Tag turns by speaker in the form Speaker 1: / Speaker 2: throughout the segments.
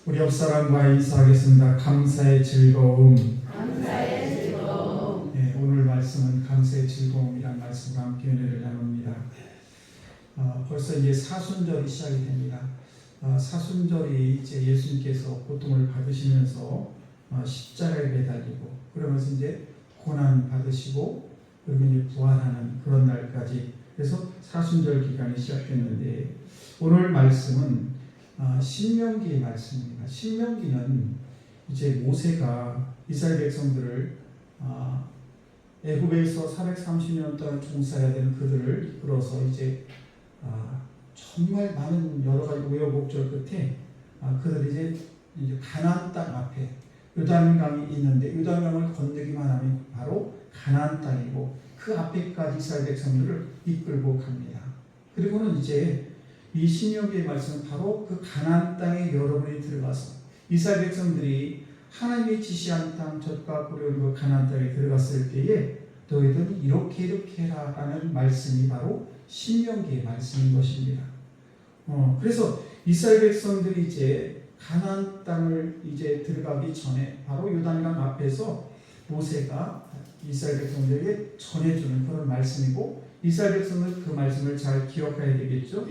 Speaker 1: 우리 옆사람과 인사하겠습니다. 감사의 즐거움. 네, 오늘 말씀은 감사의 즐거움이란 말씀과 함께 은혜를 나눕니다. 벌써 이제 사순절이 시작이 됩니다. 사순절이 이제 예수님께서 고통을 받으시면서 십자가에 매달리고 그러면서 이제 고난 받으시고 그러면 이제 부활하는 그런 날까지, 그래서 사순절 기간이 시작됐는데, 오늘 말씀은 신명기의 말씀입니다. 신명기는 이제 모세가 이스라엘 백성들을 애굽에서 430년 동안 종사해야 되는 그들을 이끌어서 이제 정말 많은 여러 가지 우여곡절 끝에 그들이 이제 가나안 땅 앞에 요단강이 있는데, 요단강을 건너기만 하면 바로 가나안 땅이고 그 앞에까지 이스라엘 백성들을 이끌고 갑니다. 그리고는 이제 이 신명기의 말씀은 바로 그 가나안 땅에 여러분이 들어가서 이스라엘 백성들이 하나님이 지시한 땅, 젖과 꿀이 흐르는 그 가나안 땅에 들어갔을 때에 너희들은 이렇게 해라 라는 말씀이 바로 신명기의 말씀인 것입니다. 그래서 이스라엘 백성들이 이제 가나안 땅을 이제 들어가기 전에 바로 요단강 앞에서 모세가 이스라엘 백성들에게 전해주는 그런 말씀이고, 이스라엘 백성은 그 말씀을 잘 기억해야 되겠죠.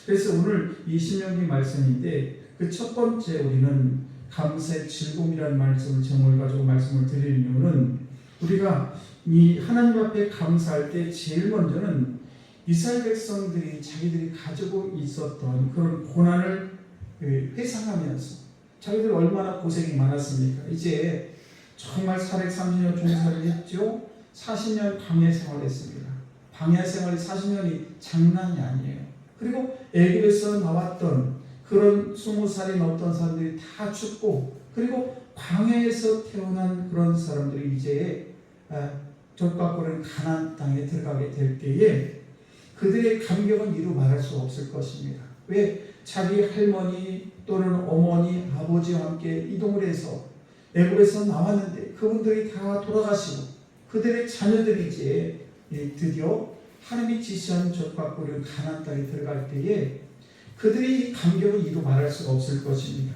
Speaker 1: 그래서 오늘 이 신명기 말씀인데, 그 첫 번째 우리는 감사의 즐거움이라는 말씀을 제목을 가지고 말씀을 드리는 이유는, 우리가 이 하나님 앞에 감사할 때 제일 먼저는 이스라엘 백성들이 자기들이 가지고 있었던 그런 고난을 회상하면서, 자기들 얼마나 고생이 많았습니까? 이제 정말 430년 종사를 했죠. 40년 광야 생활했습니다. 광야 생활이 40년이 장난이 아니에요. 그리고 애굽에서 나왔던 그런 20살이 넘던 사람들이 다 죽고, 그리고 광야에서 태어난 그런 사람들이 이제 젖과 꿀은 가나안 땅에 들어가게 될 때에 그들의 감격은 이루 말할 수 없을 것입니다. 왜? 자기 할머니 또는 어머니, 아버지와 함께 이동을 해서 애굽에서 나왔는데 그분들이 다 돌아가시고 그들의 자녀들이 이제 드디어 하나님이 지시한 젖과 꿀은 가나안 땅에 들어갈 때에 그들의 감격은 이루 말할 수가 없을 것입니다.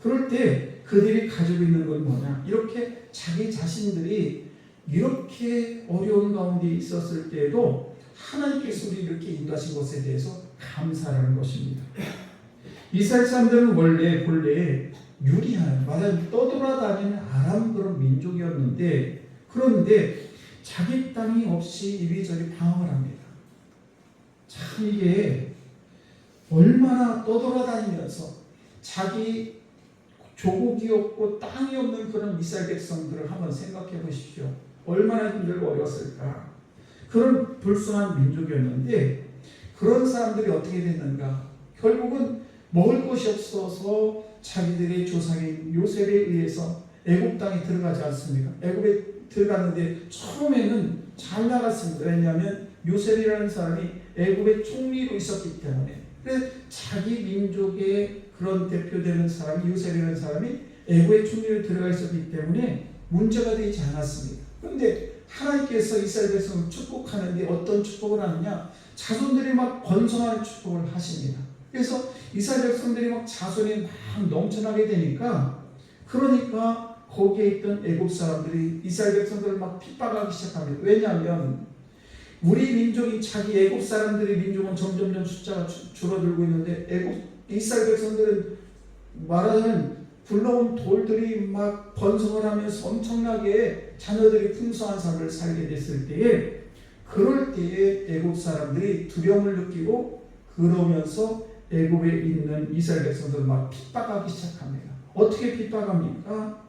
Speaker 1: 그럴 때 그들이 가지고 있는 건 뭐냐? 이렇게 자기 자신들이 이렇게 어려운 가운데 있었을 때에도 하나님께서 우리를 이렇게 인도하신 것에 대해서 감사라는 것입니다. 이스라엘 사람들은 본래 유리한, 말하자면 떠돌아다니는 아람 그런 민족이었는데, 그런데 자기 땅이 없이 이리저리 방황을 합니다. 참 이게 얼마나 떠돌아다니면서 자기 조국이 없고 땅이 없는 그런 이스라엘 백성들을 한번 생각해 보십시오. 얼마나 힘들고 어려웠을까. 그런 불순한 민족이었는데, 그런 사람들이 어떻게 됐는가? 결국은 먹을 것이 없어서 자기들의 조상인 요셉에 의해서 애굽 땅에 들어가지 않습니까? 애굽에 들어갔는데 처음에는 잘 나갔습니다. 왜냐하면 요셉이라는 사람이 애굽의 총리로 있었기 때문에. 그래서 자기 민족의 그런 대표되는 사람이, 요셉이라는 사람이 애굽의 총리로 들어가 있었기 때문에 문제가 되지 않았습니다. 그런데 하나님께서 이스라엘 백성을 축복하는데 어떤 축복을 하느냐? 자손들이 막 번성하는 축복을 하십니다. 그래서 이스라엘 백성들이 막 자손이 막 넘쳐나게 되니까, 그러니까 거기에 있던 애굽 사람들이 이스라엘 백성들을 막 핍박하기 시작합니다. 왜냐하면 우리 민족이, 자기 애굽 사람들의 민족은 점점점 숫자가 줄어들고 있는데 이스라엘 백성들은 말하자면 굴러온 돌들이 막 번성을 하면서 엄청나게 자녀들이 풍성한 삶을 살게 됐을 때에, 그럴 때에 애굽 사람들이 두려움을 느끼고 그러면서 애굽에 있는 이스라엘 백성들을 막 핍박하기 시작합니다. 어떻게 핍박합니까?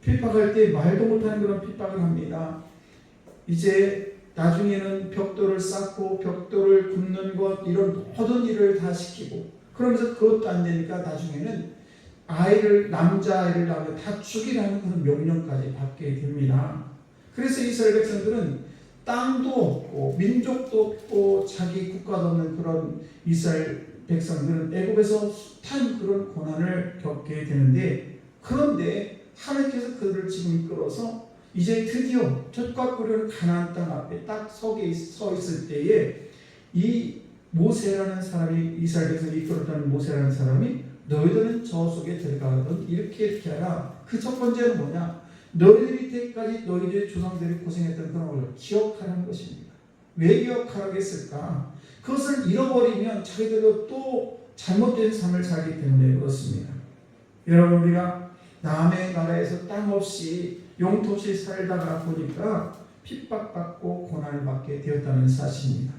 Speaker 1: 핍박할 때 말도 못하는 그런 핍박을 합니다. 이제 나중에는 벽돌을 쌓고 벽돌을 굽는 것, 이런 모든 일을 다 시키고, 그러면서 그것도 안 되니까 나중에는 남자아이를 낳으면 다 죽이라는 그런 명령까지 받게 됩니다. 그래서 이스라엘 백성들은 땅도 없고 민족도 없고 자기 국가도 없는 그런 이스라엘 백성들은 애굽에서 숱한 그런 고난을 겪게 되는데, 그런데 하나님께서 그들을 지금 이끌어서 이제 드디어 젖과 꿀을 가나안 땅 앞에 딱 서 있을 때에 이 모세라는 사람이, 이스라엘 백성을 이끌었다는 모세라는 사람이 너희들은 저 속에 들어가거든 이렇게 하라. 그 첫 번째는 뭐냐? 너희들이 이때까지 너희들의 조상들이 고생했던 그런 걸 기억하라는 것입니다. 왜 기억하라고 했을까? 그것을 잃어버리면 자기들도 또 잘못된 삶을 살기 때문에 그렇습니다. 여러분, 우리가 남의 나라에서 땅 없이 영토 없이 살다가 보니까 핍박받고 고난을 받게 되었다는 사실입니다.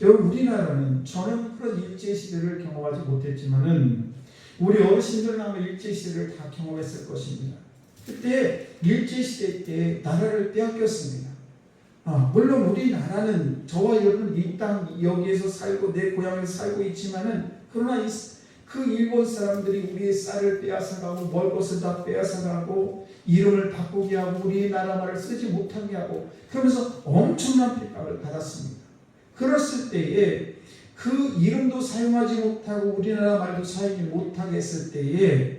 Speaker 1: 여러분, 우리나라는 저는 그런 일제시대를 경험하지 못했지만은 우리 어르신들은 아마 일제시대를 다 경험했을 것입니다. 그때 일제시대 때 나라를 빼앗겼습니다. 물론 우리나라는 저와 여러분 이 땅 여기에서 살고 내 고향에서 살고 있지만은 그러나 그 일본 사람들이 우리의 쌀을 빼앗아가고 먹을 것을 다 빼앗아가고 이름을 바꾸게 하고 우리나라 말을 쓰지 못하게 하고 그러면서 엄청난 핍박을 받았습니다. 그랬을 때에 그 이름도 사용하지 못하고 우리나라 말도 사용하지 못하게 했을 때에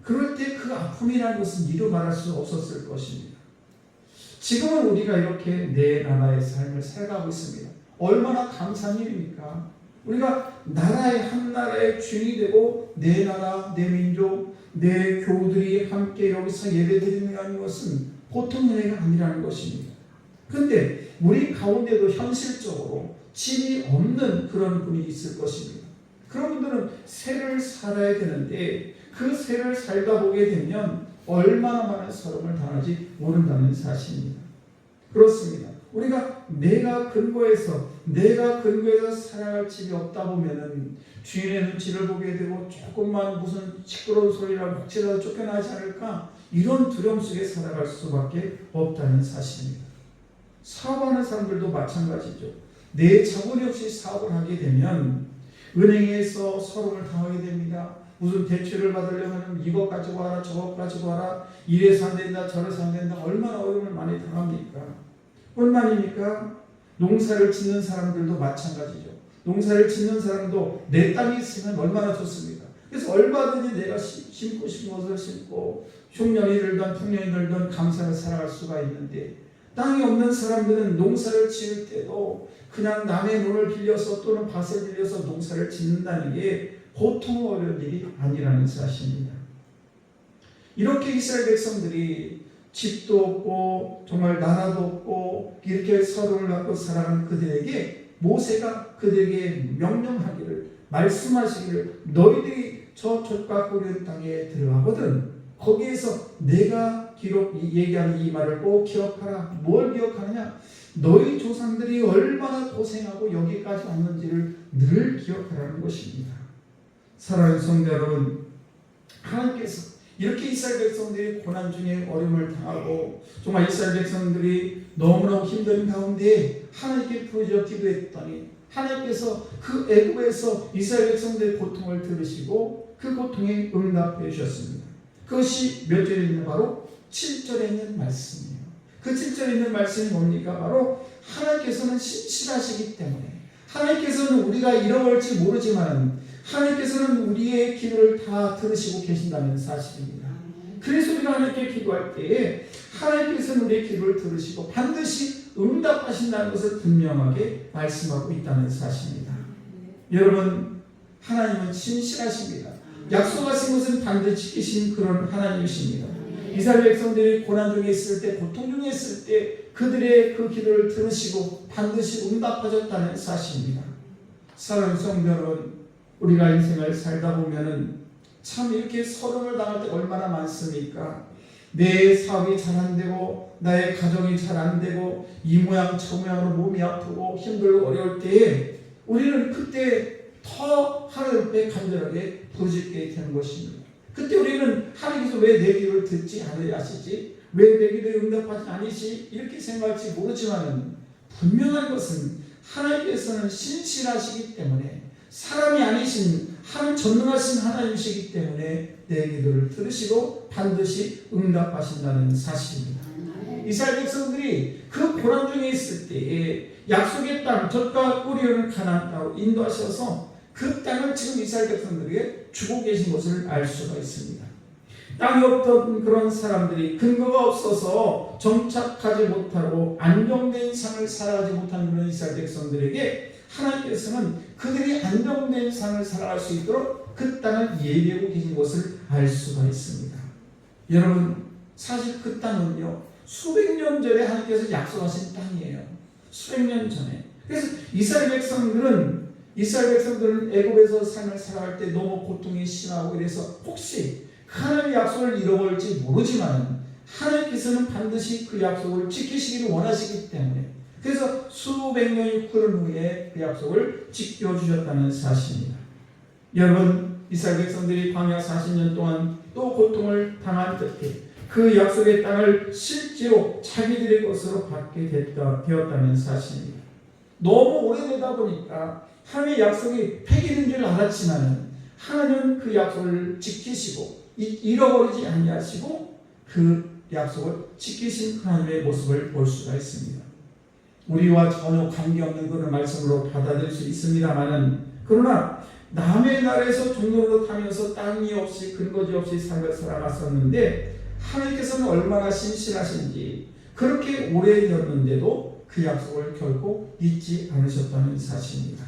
Speaker 1: 그럴 때 그 아픔이라는 것은 이루 말할 수 없었을 것입니다. 지금은 우리가 이렇게 내 나라의 삶을 살아가고 있습니다. 얼마나 감사한 일입니까? 우리가 나라의 한 나라의 주인이 되고 내 나라, 내 민족, 내 교우들이 함께 여기서 예배드리는 것은 보통 은혜가 아니라는 것입니다. 그런데 우리 가운데도 현실적으로 집이 없는 그런 분이 있을 것입니다. 그런 분들은 세를 살아야 되는데 그 세를 살다 보게 되면 얼마나 많은 서름을 당하지 모른다는 사실입니다. 그렇습니다. 우리가 내가 근거해서 살아갈 집이 없다 보면은 주인의 눈치를 보게 되고 조금만 무슨 시끄러운 소리라 혹시라도 쫓겨나지 않을까 이런 두려움 속에 살아갈 수밖에 없다는 사실입니다. 사업하는 사람들도 마찬가지죠. 내 자본이 없이 사업을 하게 되면 은행에서 서름을 당하게 됩니다. 무슨 대출을 받으려면 이것 가지고 와라 저것 가지고 와라 이래서 안 된다 저래서 안 된다 얼마나 어려움을 많이 당합니까? 뿐만입니까? 농사를 짓는 사람들도 마찬가지죠. 농사를 짓는 사람도 내 땅이 있으면 얼마나 좋습니까? 그래서 얼마든지 내가 심고 싶은 것을 심고 흉년이 들던 풍년이 들던 감사를 살아갈 수가 있는데 땅이 없는 사람들은 농사를 지을 때도 그냥 남의 논을 빌려서 또는 밭을 빌려서 농사를 짓는다는 게 보통 어려운 일이 아니라는 사실입니다. 이렇게 이스라엘 백성들이 집도 없고 정말 나라도 없고 이렇게 서름을 갖고 살아가는 그들에게 모세가 그들에게 명령하기를 말씀하시기를 너희들이 저 족과 꿀의 땅에 들어가거든 거기에서 내가 얘기하는 이 말을 꼭 기억하라. 뭘 기억하느냐? 너희 조상들이 얼마나 고생하고 여기까지 왔는지를 늘 기억하라는 것입니다. 사랑하는 성도 여러분, 하나님께서 이렇게 이스라엘 백성들이 고난 중에 어려움을 당하고 정말 이스라엘 백성들이 너무너무 힘든 가운데 하나님께 부르짖어 기도했더니 하나님께서 그 애굽에서 이스라엘 백성들의 고통을 들으시고 그 고통에 응답해 주셨습니다. 그것이 몇 절에 있는 바로 7절에 있는 말씀이에요. 그 7절에 있는 말씀이 뭡니까? 바로 하나님께서는 신실하시기 때문에 하나님께서는 우리가 잃어버릴지 모르지만 하나님께서는 우리의 기도를 다 들으시고 계신다는 사실입니다. 그래서 우리가 하나님께 기도할 때에 하나님께서는 우리의 기도를 들으시고 반드시 응답하신다는 것을 분명하게 말씀하고 있다는 사실입니다. 여러분, 하나님은 신실하십니다. 약속하신 것은 반드시 지키신 그런 하나님이십니다. 이스라엘 백성들이 고난 중에 있을 때, 고통 중에 있을 때 그들의 그 기도를 들으시고 반드시 응답하셨다는 사실입니다. 사랑하는 성도 여러분, 우리가 인생을 살다 보면은 참 이렇게 서름을 당할 때 얼마나 많습니까? 내 사업이 잘 안 되고 나의 가정이 잘 안 되고 이 모양 저 모양으로 몸이 아프고 힘들고 어려울 때에 우리는 그때 더 하나님께 간절하게 부르짖게 되는 것입니다. 그때 우리는 하나님께서 왜 내 기도를 듣지 않으시지? 왜 내 기도에 응답하지 않으시? 이렇게 생각할지 모르지만 분명한 것은 하나님께서는 신실하시기 때문에 사람이 아니신 하나님 전능하신 하나님이시기 때문에 내 기도를 들으시고 반드시 응답하신다는 사실입니다. 이스라엘 백성들이 그 고난 중에 있을 때에 약속의 땅, 젖과 꿀이 흐르는 가나안 땅으로 인도하셔서 그 땅을 지금 이스라엘 백성들에게 주고 계신 것을 알 수가 있습니다. 땅이 없던 그런 사람들이 근거가 없어서 정착하지 못하고 안정된 삶을 살아가지 못하는 그런 이스라엘 백성들에게 하나님께서는 그들이 안정된 삶을 살아갈 수 있도록 그 땅을 예비하고 계신 것을 알 수가 있습니다. 여러분, 사실 그 땅은요, 수백 년 전에 하나님께서 약속하신 땅이에요. 수백 년 전에. 그래서 이스라엘 백성들은 애굽에서 삶을 살아갈 때 너무 고통이 심하고 이래서 혹시 하나님의 약속을 잃어버릴지 모르지만 하나님께서는 반드시 그 약속을 지키시기를 원하시기 때문에 그래서 수백 년이 흐른 후에 그 약속을 지켜주셨다는 사실입니다. 여러분, 이스라엘 백성들이 광야 40년 동안 또 고통을 당한 끝에 그 약속의 땅을 실제로 자기들의 것으로 받게 되었다는 사실입니다. 너무 오래되다 보니까 하나님의 약속이 폐기된 줄 알았지만 하나님은 그 약속을 지키시고 잃어버리지 아니하시고 그 약속을 지키신 하나님의 모습을 볼 수가 있습니다. 우리와 전혀 관계없는 그런 말씀으로 받아들일 수 있습니다만은 그러나 남의 나라에서 종로로 타면서 땅이 없이 근거지 없이 삶을 살아갔었는데 하나님께서는 얼마나 신실하신지 그렇게 오래되었는데도 그 약속을 결코 잊지 않으셨다는 사실입니다.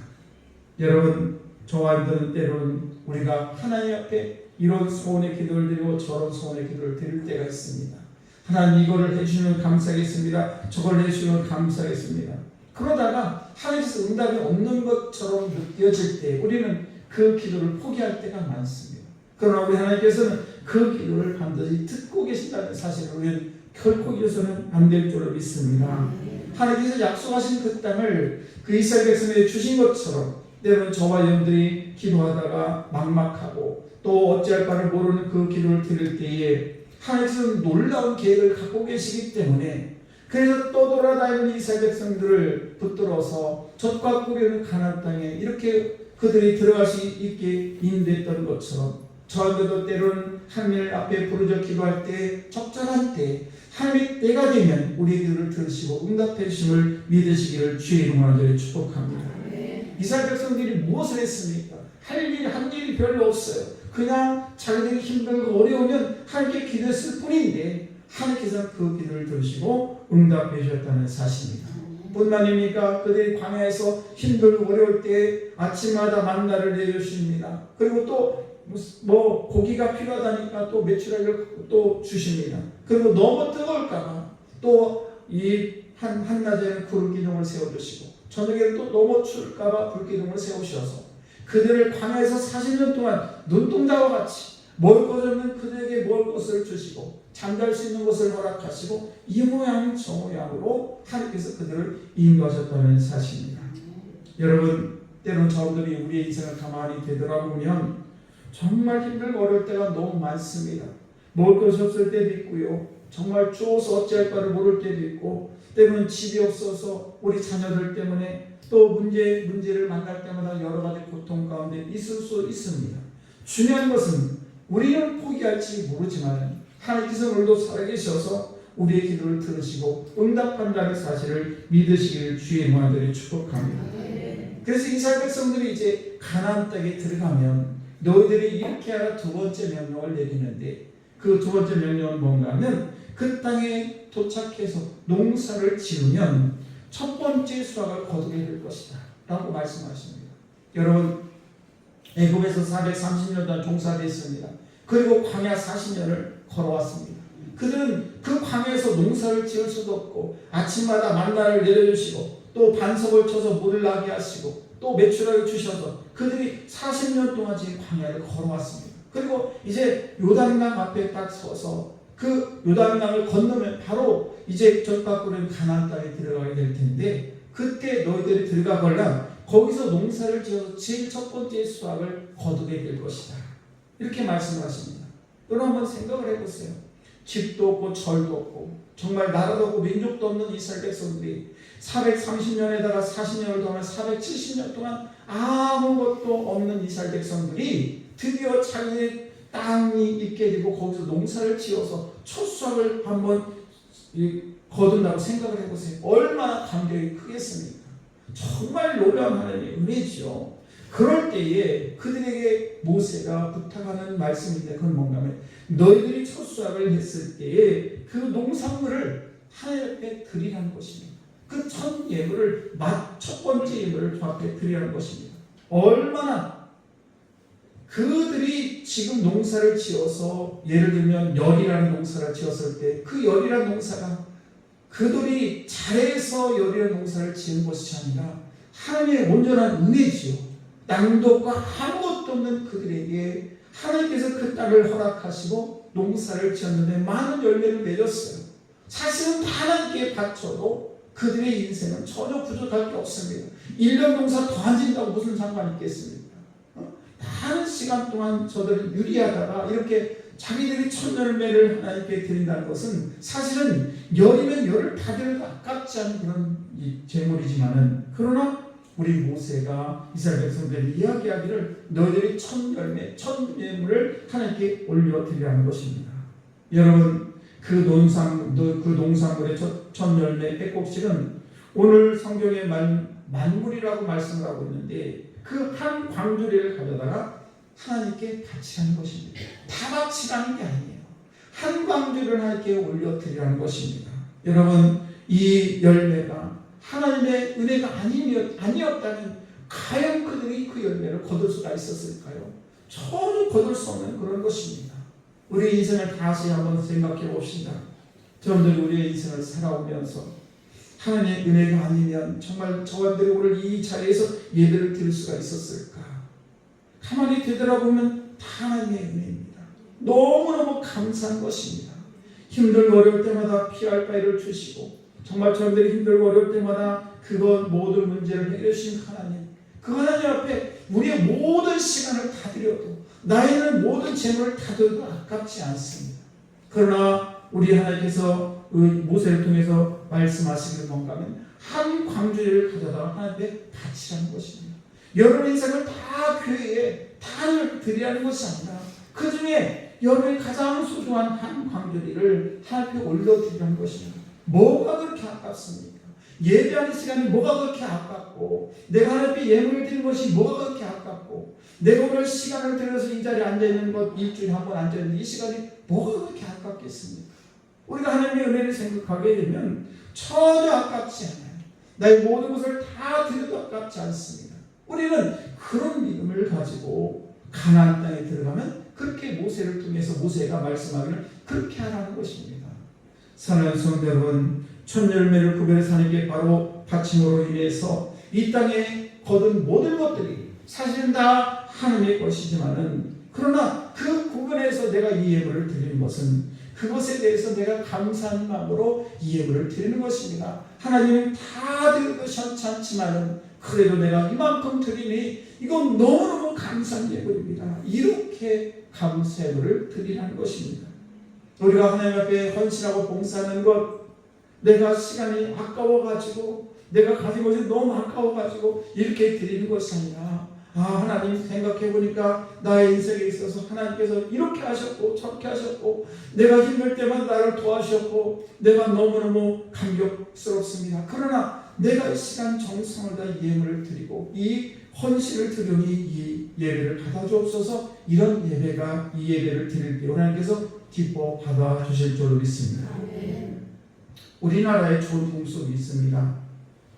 Speaker 1: 여러분, 저와 여러분들은 때로는 우리가 하나님 앞에 이런 소원의 기도를 드리고 저런 소원의 기도를 드릴 때가 있습니다. 하나님 이거를 해주시면 감사하겠습니다. 저걸 해주시면 감사하겠습니다. 그러다가 하나님께서 응답이 없는 것처럼 느껴질 때 우리는 그 기도를 포기할 때가 많습니다. 그러나 우리 하나님께서는 그 기도를 반드시 듣고 계신다는 사실을 우리는 결코 잊어서는 안 될 줄로 믿습니다. 하나님께서 약속하신 그 땅을 그 이스라엘 백성에게 주신 것처럼 때로는 저와 여러분들이 기도하다가 막막하고 또 어찌할 바를 모르는 그 기도를 드릴 때에 하나님께서는 놀라운 계획을 갖고 계시기 때문에 그래서 떠돌아다니는 이스라엘 백성들을 붙들어서 젖과 꿀이 흐르는 가나안 땅에 이렇게 그들이 들어갈 수 있게 인도했던 것처럼 저한테도 때로는 하나님 앞에 부르짖어 기도할 때 적절한 때 하나님의 때가 되면 우리의 기도를 들으시고 응답해 주심을 믿으시기를 주의 이름으로 축복합니다. 이스라엘 백성들이 무엇을 했습니까? 한 일이 별로 없어요. 그냥 자기들이 힘들고 어려우면 하나님께 기도했을 뿐인데 하나님께서는 그 기도를 들으시고 응답해 주셨다는 사실입니다. 뿐만입니까? 그들이 광야에서 힘들고 어려울 때 아침마다 만나를 내주십니다. 그리고 또 뭐 고기가 필요하다니까 또 메추라기를 또 주십니다. 그리고 너무 뜨거울까봐 또 이 한낮에는 구름 기둥을 세워주시고 저녁에는 또 너무 추울까봐 불 기둥을 세우셔서 그들을 광야에서 40년 동안 눈동자와 같이 먹을 것 없는 그들에게 먹을 것을 주시고 잠잘 수 있는 것을 허락하시고 이 모양 저 모양으로 하나님께서 그들을 인도하셨다는 사실입니다. 여러분, 때로는 저들이 우리의 인생을 가만히 되돌아보면 정말 힘들고 어려울 때가 너무 많습니다. 먹을 것이 없을 때도 있고요. 정말 추워서 어찌할 바를 모를 때도 있고 때로는 집이 없어서 우리 자녀들 때문에 또 문제를 만날 때마다 여러 가지 고통 가운데 있을 수 있습니다. 중요한 것은 우리는 포기할지 모르지만 하나님께서 오늘도 살아계셔서 우리의 기도를 들으시고 응답한다는 사실을 믿으시기를 주의 이름으로 축복합니다. 그래서 이스라엘 백성들이 이제 가나안 땅에 들어가면 너희들이 이렇게 하라 두 번째 명령을 내리는데 그 두 번째 명령은 뭔가 하면 그 땅에 도착해서 농사를 지으면 첫 번째 수확을 거두게 될 것이다 라고 말씀하십니다. 여러분, 애굽에서 430년 동안 종사됐습니다. 그리고 광야 40년을 걸어왔습니다. 그들은 그 광야에서 농사를 지을 수도 없고 아침마다 만나를 내려주시고 또 반석을 쳐서 물을 나게 하시고 또 메추라기 주셔서 그들이 40년 동안 지금 광야를 걸어왔습니다. 그리고 이제 요단강 앞에 딱 서서 그 요단강을 건너면 바로 이제 젖과 꿀은 가나안 땅에 들어가게 될 텐데 그때 너희들이 들어가거나 거기서 농사를 지어서 제일 첫 번째 수확을 거두게 될 것이다. 이렇게 말씀하십니다. 여러분 한번 생각을 해보세요. 집도 없고 절도 없고 정말 나라도 없고 민족도 없는 이스라엘 백성들이 430년에다가 40년을 더하면 470년 동안 아무것도 없는 이스라엘 백성들이 드디어 자기의 땅이 있게 되고 거기서 농사를 지어서 첫 수확을 한번 거둔다고 생각을 해보세요. 얼마나 감격이 크겠습니까? 정말 놀라운 하나님의 은혜죠. 그럴 때에 그들에게 모세가 부탁하는 말씀인데 그건 뭔가 하면 너희들이 첫 수확을 했을 때에 그 농산물을 하나님 앞에 드리라는 것입니다. 그 첫 예물을 첫 번째 예물을 주 앞에 드리라는 것입니다. 얼마나 그들이 지금 농사를 지어서 예를 들면 열이라는 농사를 지었을 때 그 열이라는 농사가 그들이 잘해서 열이라는 농사를 지은 것이 아니라 하나님의 온전한 은혜지요. 낭독과 아무것도 없는 그들에게 하나님께서 그 땅을 허락하시고 농사를 지었는데 많은 열매를 맺었어요. 사실은 하나님께 바쳐도 그들의 인생은 전혀 부족할 게 없습니다. 1년 농사 더 안 진다고 무슨 상관이 있겠습니까? 많은 시간 동안 저들은 유리하다가 이렇게 자기들이 첫 열매를 하나님께 드린다는 것은 사실은 열이면 열을 다 드려도 아깝지 않은 그런 재물이지만은, 그러나 우리 모세가 이스라엘 백성들에게 이야기하기를 너희들이 첫 열매, 첫 예물을 하나님께 올려드리라는 것입니다. 여러분, 그 농산물의 첫 열매 빼곡식은 오늘 성경에 만물이라고 말씀을 하고 있는데 그 한 광주리를 가져다가 하나님께 바치라는 것입니다. 다 바치라는 게 아니에요. 한 광주리를 하나님께 올려드리라는 것입니다. 여러분, 이 열매가 하나님의 은혜가 아니었다면 과연 그들이 그 열매를 거둘 수가 있었을까요? 전혀 거둘 수 없는 그런 것입니다. 우리 인생을 다시 한번 생각해 봅시다. 여러분들이 우리의 인생을 살아오면서 하나님의 은혜가 아니면 정말 저분들이 오늘 이 자리에서 예배를 드릴 수가 있었을까? 가만히 되돌아보면 다 하나님의 은혜입니다. 너무너무 감사한 것입니다. 힘들고 어려울 때마다 피할 바위를 주시고, 정말 저분들이 힘들고 어려울 때마다 그것 모든 문제를 해결해 주신 하나님, 그 하나님 앞에 우리의 모든 시간을 다 드려도, 나이는 모든 재물을 다 드려도 아깝지 않습니다. 그러나 우리 하나님께서 모세를 통해서 말씀하시기를 뭔가 하면 한 광주리를 가져다가 하나님께 바치라는 것입니다. 여러분의 인생을 다 교회에 다 드리라는 것이 아니라 그 중에 여러분의 가장 소중한 한 광주리를 하나님께 올려드리라는 것입니다. 뭐가 그렇게 아깝습니까? 예배하는 시간이 뭐가 그렇게 아깝고, 내가 하나님께 예물을 드리는 것이 뭐가 그렇게 아깝고, 내가 오늘 시간을 들여서 이 자리에 앉아있는 것, 일주일에 한 번 앉아있는 이 시간이 뭐가 그렇게 아깝겠습니까? 우리가 하나님의 은혜를 생각하게 되면 전혀 아깝지 않아요. 나의 모든 것을 다 드려도 아깝지 않습니다. 우리는 그런 믿음을 가지고 가나안 땅에 들어가면 그렇게 모세를 통해서 모세가 말씀하기를 그렇게 하라는 것입니다. 사랑하는 성도 여러분, 첫 열매를 구별해서 하나님께 바로 바침으로 인해서 이 땅에 거둔 모든 것들이 사실은 다 하나님의 것이지만은, 그러나 그 구분에서 내가 이 예물을 드리는 것은 그것에 대해서 내가 감사한 마음으로 이 예물을 드리는 것입니다. 하나님은 다 드려도 시원치 않지만은 그래도 내가 이만큼 드리니 이건 너무너무 감사한 예물입니다. 이렇게 감사 예물을 드리라는 것입니다. 우리가 하나님 앞에 헌신하고 봉사하는 것, 내가 시간이 아까워가지고, 내가 가진 것이 너무 아까워가지고 이렇게 드리는 것이 아니라, 하나님 생각해보니까 나의 인생에 있어서 하나님께서 이렇게 하셨고 저렇게 하셨고, 내가 힘들 때만 나를 도와주셨고, 내가 너무너무 감격스럽습니다. 그러나 내가 이 시간 정성을 다해 예물을 드리고 이 헌신을 드리니 이 예배를 받아주옵소서. 이런 예배가, 이 예배를 드릴 때 하나님께서 기뻐 받아주실 줄로 믿습니다. 우리나라에 좋은 풍습이 있습니다.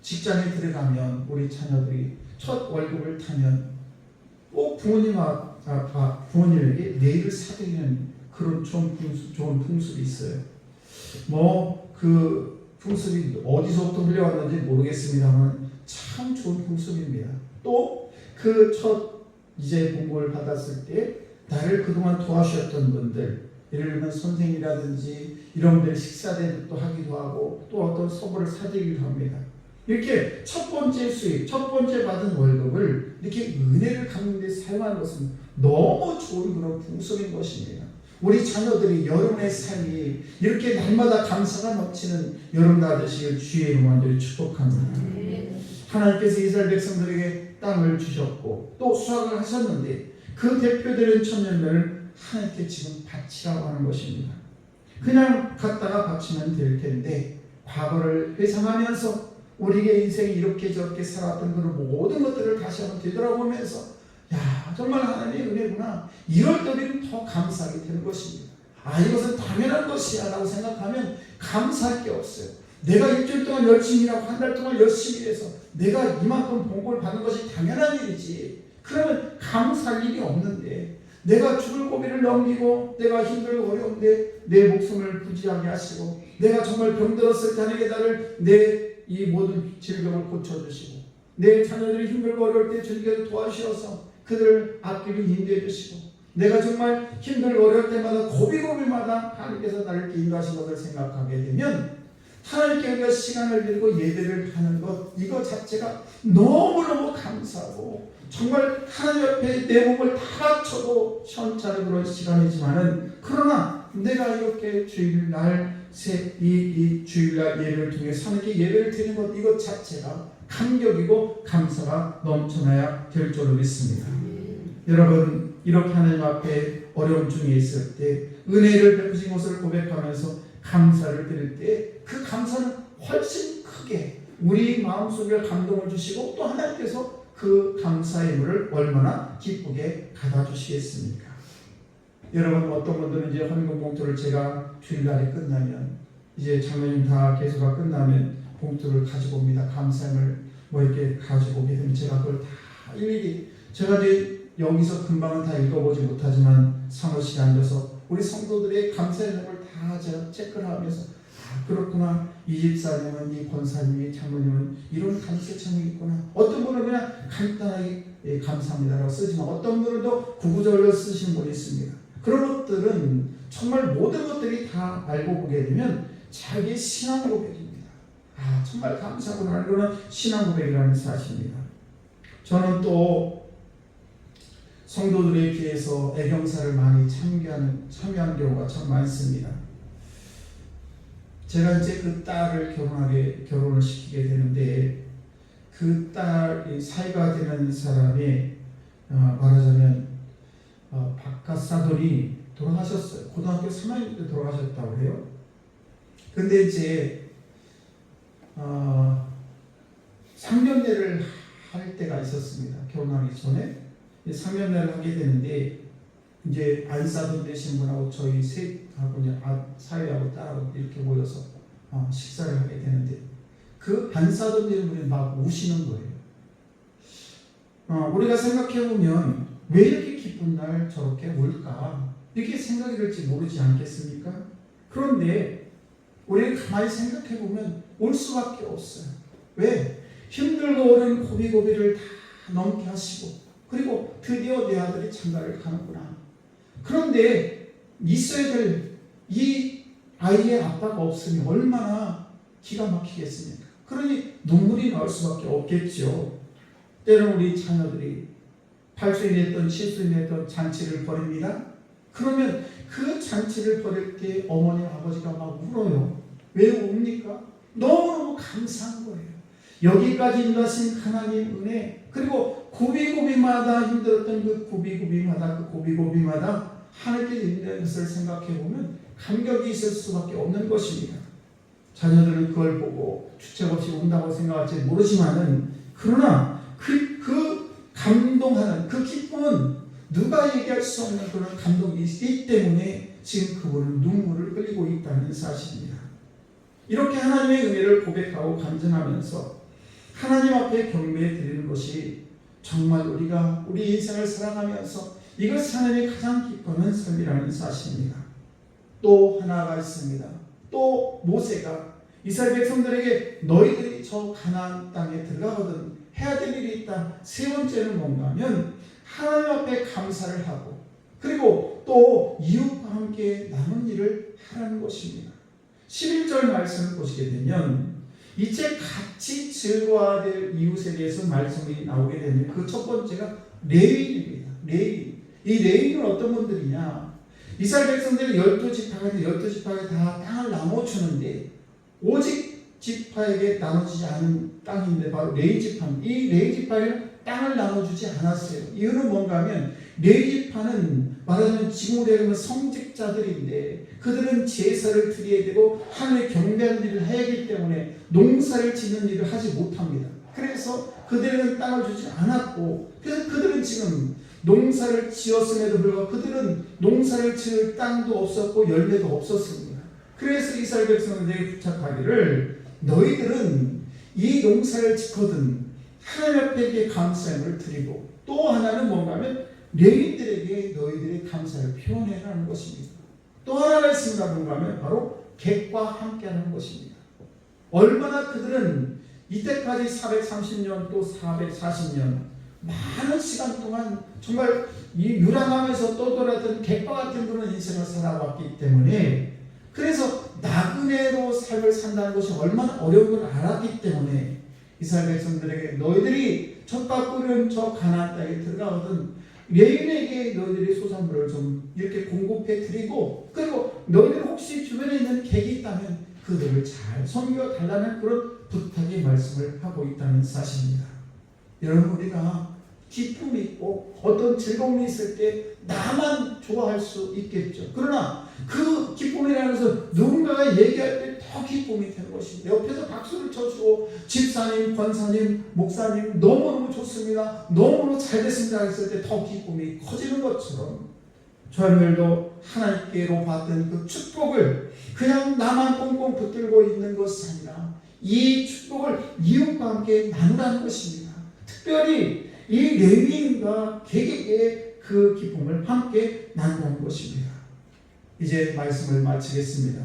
Speaker 1: 직장에 들어가면 우리 자녀들이 첫 월급을 타면 꼭 부모님에게 네일을 사드리는 그런 좋은 풍습이 있어요. 그 풍습이 어디서부터 흘려왔는지 모르겠습니다만 참 좋은 풍습입니다. 또 그 첫 이제 봉급을 받았을 때 나를 그동안 도와주셨던 분들, 예를 들면 선생이라든지 이런 분들 식사 대접도 하기도 하고 또 어떤 선물을 사드리기도 합니다. 이렇게 첫 번째 수입, 첫 번째 받은 월급을 이렇게 은혜를 갚는 데 사용하는 것은 너무 좋은 그런 풍습인 것입니다. 우리 자녀들이 여러분의 삶이 이렇게 날마다 감사가 넘치는 여러분 다 되시길 주의 이름으로 간절히 축복합니다. 하나님께서 이스라엘 백성들에게 땅을 주셨고 또 수확을 하셨는데 그 대표되는 첫 열매를 하나님께 지금 바치라고 하는 것입니다. 그냥 갖다가 바치면 될 텐데 과거를 회상하면서 우리의 인생이 이렇게 저렇게 살아왔던 그런 모든 것들을 다시 한번 되돌아보면서 정말 하나님의 은혜구나, 이럴 때 우리는 더 감사하게 되는 것입니다. 이것은 당연한 것이야 라고 생각하면 감사할 게 없어요. 내가 일주일 동안 열심히 일하고 한 달 동안 열심히 해서 내가 이만큼 봉급을 받는 것이 당연한 일이지. 그러면 감사할 일이 없는데 내가 죽을 고비를 넘기고 내가 힘들고 어려운데 내 목숨을 부지하게 하시고 내가 정말 병들었을 때 하나님께 나를 내 이 모든 질병을 고쳐주시고 내 자녀들이 힘들고 어려울 때 주님께서 도와주셔서 그들을 아끼고 인도해 주시고 내가 정말 힘들고 어려울 때마다 고비고비마다 하나님께서 나를 인도하신 것을 생각하게 되면 하나님께 우리가 시간을 들고 예배를 하는 것 이거 자체가 너무너무 감사하고 정말 하나님 옆에 내 몸을 다 바쳐도 시원찮은 그런 시간이지만은 그러나 내가 이렇게 주일날 이 주일날 예배를 통해 하나님께 예배를 드리는 것 이것 자체가 감격이고 감사가 넘쳐나야 될 줄로 믿습니다. 여러분 이렇게 하나님 앞에 어려움 중에 있을 때 은혜를 베푸신 것을 고백하면서 감사를 드릴 때 그 감사는 훨씬 크게 우리 마음속에 감동을 주시고 또 하나님께서 그 감사의 물을 얼마나 기쁘게 받아주시겠습니까? 여러분 어떤 분들은 이제 헌금 봉투를 제가 주일날에 끝나면 이제 장로님 다 개수가 끝나면 봉투를 가지고 옵니다. 감사함을 뭐 이렇게 가지고 오게 되면 제가 그걸 다 일일이 제가 이제 여기서 금방은 다 읽어보지 못하지만 사무실에 앉아서 우리 성도들의 감사의 내용을 다 제가 체크를 하면서 그렇구나 이 집사님은 이 권사님이 장로님은 이런 감사청이 있구나. 어떤 분은 그냥 간단하게 감사합니다라고 쓰지만 어떤 분은 또 구구절로 쓰시는 분이 있습니다. 그런 것들은 정말 모든 것들이 다 알고 보게 되면 자기의 신앙 고백입니다. 정말 감사하구나. 이거는 신앙 고백이라는 사실입니다. 저는 또 성도들에 비해서 애경사를 많이 참여하는 경우가 참 많습니다. 제가 이제 그 딸을 결혼을 시키게 되는데 그 딸이 사이가 되는 사람이 말하자면 박가사돈이 돌아가셨어요. 고등학교 3학년 때 돌아가셨다고 해요. 근데 이제 상견례를 할 때가 있었습니다. 결혼하기 전에 상견례를 하게 되는데 이제 안사돈 되신 분하고 저희 셋하고 사위하고 딸하고 이렇게 모여서 식사를 하게 되는데 그 안사돈 되는 분이 막 우시는 거예요. 우리가 생각해 보면 왜 이렇게 기쁜 날 저렇게 울까 이렇게 생각이 들지 모르지 않겠습니까? 그런데 우리가 가만히 생각해 보면 올 수밖에 없어요. 왜? 힘들고 어려운 고비고비를 다 넘게 하시고 그리고 드디어 내 아들이 장가를 가는구나. 그런데 있어야 될 이 아이의 아빠가 없으면 얼마나 기가 막히겠습니까? 그러니 눈물이 나올 수밖에 없겠죠. 때로는 우리 자녀들이 8수에 냈던 7수에 냈던 잔치를 벌입니다. 그러면 그 잔치를 벌일 때 어머니 아버지가 막 울어요. 왜 웁니까? 너무너무 감사한 거예요. 여기까지 인도하신 하나님 은혜 그리고 고비고비마다 힘들었던 그 고비고비마다 하나님께 인도하는 것을 생각해보면 감격이 있을 수밖에 없는 것입니다. 자녀들은 그걸 보고 주책 없이 운다고 생각할지 모르지만은 그러나 그 감동하는 그 기쁨은 누가 얘기할 수 없는 그런 감동이 있기 때문에 지금 그분은 눈물을 흘리고 있다는 사실입니다. 이렇게 하나님의 은혜를 고백하고 간증하면서 하나님 앞에 경배해 드리는 것이 정말 우리가 우리 인생을 살아가면서 이것이 하나님이 가장 기뻐하는 삶이라는 사실입니다. 또 하나가 있습니다. 또 모세가 이스라엘 백성들에게 너희들이 저 가나안 땅에 들어가거든 해야 될 일이 있다. 세 번째는 뭔가 하면 하나님 앞에 감사를 하고 그리고 또 이웃과 함께 나눈 일을 하라는 것입니다. 11절 말씀을 보시게 되면 이제 같이 즐거워야 될 이웃에 대해서 말씀이 나오게 되면 그 첫 번째가 레위인입니다. 레위인. 이 레위인은 어떤 분들이냐? 이스라엘 백성들이 12지파에 다 땅을 나눠주는데 오직 지파에게 나눠지지 않은 땅인데 바로 레위지파입니다. 이 레위지파에는 땅을 나눠주지 않았어요. 이유는 뭔가 하면 레위지파는 말하자면 지금으로 얘기하면 성직자들인데 그들은 제사를 드려야 되고 하나님의 경배하는 일을 해야 하기 때문에 농사를 짓는 일을 하지 못합니다. 그래서 그들에게는 땅을 주지 않았고 그래서 그들은 지금 농사를 지었음에도 불구하고 그들은 농사를 지을 땅도 없었고 열매도 없었습니다. 그래서 이스라엘 백성들에게 부탁하기를 너희들은 이 농사를 짓거든 하나님 앞에 감사함을 드리고, 또 하나는 뭔가 하면 레위인들에게 너희들의 감사를 표현해라는 것입니다. 또 하나가 있습니다. 뭔가 하면 바로 객과 함께하는 것입니다. 얼마나 그들은 이때까지 430년 또 440년 많은 시간 동안 정말 이 유랑하면서 떠돌았던 객과 같은 그런 인생을 살아왔기 때문에, 그래서 나그네로 삶을 산다는 것이 얼마나 어려운 걸 알았기 때문에 이스라엘 백성들에게 너희들이 젖과 꿀은 저 가나안 땅에 들어가거든 레위인에게 너희들이 소산물을 좀 이렇게 공급해 드리고, 그리고 너희들 혹시 주변에 있는 객이 있다면 그들을 잘 섬겨 달라는 그런 부탁의 말씀을 하고 있다는 사실입니다. 여러분, 우리가 기쁨이 있고 어떤 즐거움이 있을 때 나만 좋아할 수 있겠죠. 그러나 그 기쁨이라는 것은 누군가가 얘기할 때 더 기쁨이 되는 것입니다. 옆에서 박수를 쳐주고 집사님, 권사님, 목사님 너무너무 좋습니다, 너무너무 잘 됐습니다 했을 때 더 기쁨이 커지는 것처럼, 저희들도 하나님께로 받은 그 축복을 그냥 나만 꽁꽁 붙들고 있는 것이 아니라 이 축복을 이웃과 함께 나누라는 것입니다. 특별히 이 레위인과 객에게 그 기쁨을 함께 나누는 것입니다. 이제 말씀을 마치겠습니다.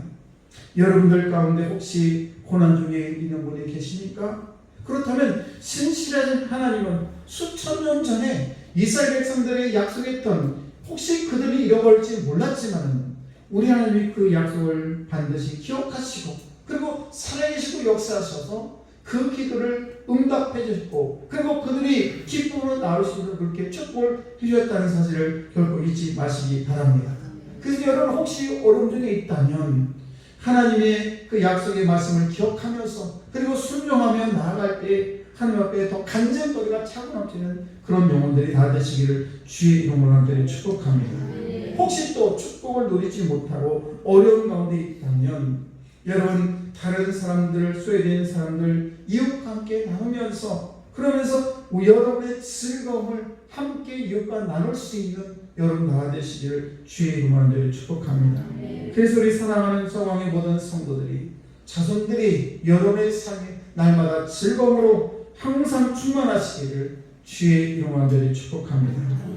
Speaker 1: 여러분들 가운데 혹시 고난 중에 있는 분이 계십니까? 그렇다면 신실하신 하나님은 수천 년 전에 이스라엘 백성들의 약속했던, 혹시 그들이 잃어버릴지 몰랐지만 우리 하나님이 그 약속을 반드시 기억하시고, 그리고 살아계시고 역사하셔서 그 기도를 응답해 주셨고, 그리고 그들이 기쁨으로 나올 수 있는 그렇게 축복을 해주셨다는 사실을 결코 잊지 마시기 바랍니다. 그래서 여러분, 혹시 어려움 중에 있다면 하나님의 그 약속의 말씀을 기억하면서, 그리고 순종하며 나아갈 때 하나님 앞에 더 간증거리가 차고 넘치는 그런 영혼들이 다 되시기를 주의 이름으로 간절히 축복합니다. 혹시 또 축복을 누리지 못하고 어려운 가운데 있다면 여러분, 다른 사람들, 소외된 사람들, 이웃과 함께 나누면서, 그러면서 여러분의 즐거움을 함께 이웃과 나눌 수 있는 여러분 다 되시기를 주의 이름으로 간절히 축복합니다. 그래서 우리 사랑하는 서강의 모든 성도들이, 자손들이 여러분의 삶에 날마다 즐거움으로 항상 충만하시기를 주의 이름으로 간절히 축복합니다.